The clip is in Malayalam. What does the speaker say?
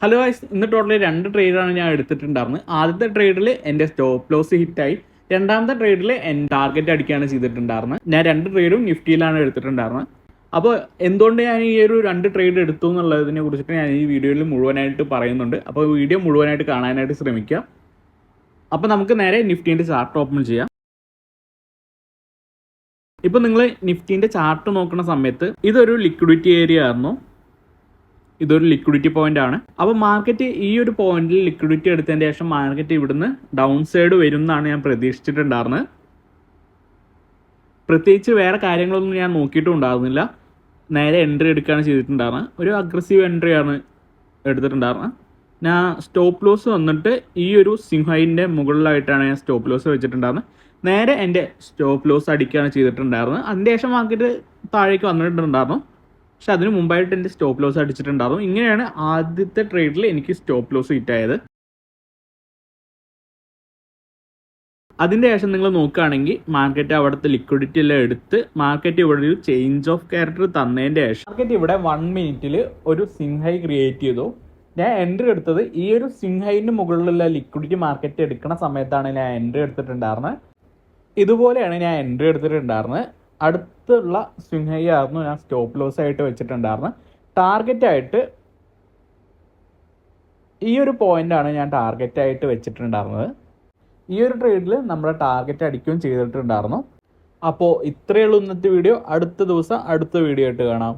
ഹലോ ഗൈസ്, ഇന്ന് ടോട്ടലി 2 ട്രേഡാണ് ഞാൻ എടുത്തിട്ടുണ്ടായിരുന്നത്. ആദ്യത്തെ ട്രേഡിൽ എൻ്റെ സ്റ്റോപ്പ് ലോസ് ഹിറ്റായി. രണ്ടാമത്തെ ട്രേഡിൽ എൻ്റെ ടാർഗറ്റ് അടിക്കുകയാണ് ചെയ്തിട്ടുണ്ടായിരുന്നത്. ഞാൻ 2 ട്രേഡും നിഫ്റ്റിയിലാണ് എടുത്തിട്ടുണ്ടായിരുന്നത്. അപ്പോൾ എന്തുകൊണ്ട് ഞാൻ ഈ ഒരു 2 ട്രേഡ് എടുത്തു എന്നുള്ളതിനെ കുറിച്ചിട്ട് ഞാൻ ഈ വീഡിയോയിൽ മുഴുവനായിട്ട് പറയുന്നുണ്ട്. അപ്പോൾ വീഡിയോ മുഴുവനായിട്ട് കാണാനായിട്ട് ശ്രമിക്കുക. അപ്പോൾ നമുക്ക് നേരെ നിഫ്റ്റീൻ്റെ ചാർട്ട് ഓപ്പൺ ചെയ്യാം. ഇപ്പോൾ നിങ്ങൾ നിഫ്റ്റീൻ്റെ ചാർട്ട് നോക്കുന്ന സമയത്ത് ഇതൊരു ലിക്വിഡിറ്റി ഏരിയ ആയിരുന്നു. ഇതൊരു ലിക്വിഡിറ്റി പോയിന്റ് ആണ്. അപ്പോൾ മാർക്കറ്റ് ഈ ഒരു പോയിന്റിൽ ലിക്വിഡിറ്റി എടുത്തതിന് ശേഷം മാർക്കറ്റ് ഇവിടുന്ന് ഡൗൺ സൈഡ് വരും എന്നാണ് ഞാൻ പ്രതീക്ഷിച്ചിട്ടുണ്ടായിരുന്നത്. പ്രത്യേകിച്ച് വേറെ കാര്യങ്ങളൊന്നും ഞാൻ നോക്കിയിട്ടും ഉണ്ടായിരുന്നില്ല. നേരെ എൻട്രി എടുക്കുകയാണ് ചെയ്തിട്ടുണ്ടായിരുന്നത്. ഒരു അഗ്രസീവ് എൻട്രി ആണ് എടുത്തിട്ടുണ്ടായിരുന്നത്. ഞാൻ സ്റ്റോപ്പ് ലോസ് വന്നിട്ട് ഈ ഒരു സിംഹൈൻ്റെ മുകളിലായിട്ടാണ് ഞാൻ സ്റ്റോപ്പ് ലോസ് വെച്ചിട്ടുണ്ടായിരുന്നത്. നേരെ എൻ്റെ സ്റ്റോപ്പ് ലോസ് അടിക്കുകയാണ് ചെയ്തിട്ടുണ്ടായിരുന്നത്. അതിന് ശേഷം മാർക്കറ്റ് താഴേക്ക് വന്നിട്ടുണ്ടായിരുന്നു. പക്ഷെ അതിന് മുമ്പായിട്ട് എൻ്റെ സ്റ്റോപ്പ് ലോസ് അടിച്ചിട്ടുണ്ടായിരുന്നു. ഇങ്ങനെയാണ് ആദ്യത്തെ ട്രേഡിൽ എനിക്ക് സ്റ്റോപ്പ് ലോസ് ഹിറ്റായത്. അതിൻ്റെ ശേഷം നിങ്ങൾ നോക്കുകയാണെങ്കിൽ മാർക്കറ്റ് അവിടുത്തെ ലിക്വിഡിറ്റി എല്ലാം എടുത്ത് മാർക്കറ്റ് ഇവിടെ ഒരു ചേഞ്ച് ഓഫ് ക്യാരക്ടർ തന്നതിൻ്റെ ശേഷം മാർക്കറ്റ് ഇവിടെ 1 മിനിറ്റിൽ ഒരു സിംഹൈ ക്രിയേറ്റ് ചെയ്തു. ഞാൻ എൻട്രി എടുത്തത് ഈ ഒരു സിംഹൈൻ്റെ മുകളിലുള്ള ലിക്വിഡിറ്റി മാർക്കറ്റ് എടുക്കുന്ന സമയത്താണ് ഞാൻ എൻട്രി എടുത്തിട്ടുണ്ടായിരുന്നത്. ഇതുപോലെയാണ് ഞാൻ എൻട്രി എടുത്തിട്ടുണ്ടായിരുന്നത്. അടുത്തുള്ള സ്വിംഗ് ഹൈ ആയിരുന്നു ഞാൻ സ്റ്റോപ്പ് ലോസ് ആയിട്ട് വെച്ചിട്ടുണ്ടായിരുന്നത്. ടാർഗറ്റായിട്ട് ഈ ഒരു പോയിന്റാണ് ഞാൻ ടാർഗറ്റായിട്ട് വെച്ചിട്ടുണ്ടായിരുന്നത്. ഈ ഒരു ട്രേഡിൽ നമ്മുടെ ടാർഗറ്റ് അടിക്കുകയും ചെയ്തിട്ടുണ്ടായിരുന്നു. അപ്പോൾ ഇത്രയേ ഉള്ളൂ ഇന്നത്തെ വീഡിയോ. അടുത്ത ദിവസം അടുത്ത വീഡിയോ ആയിട്ട് കാണാം.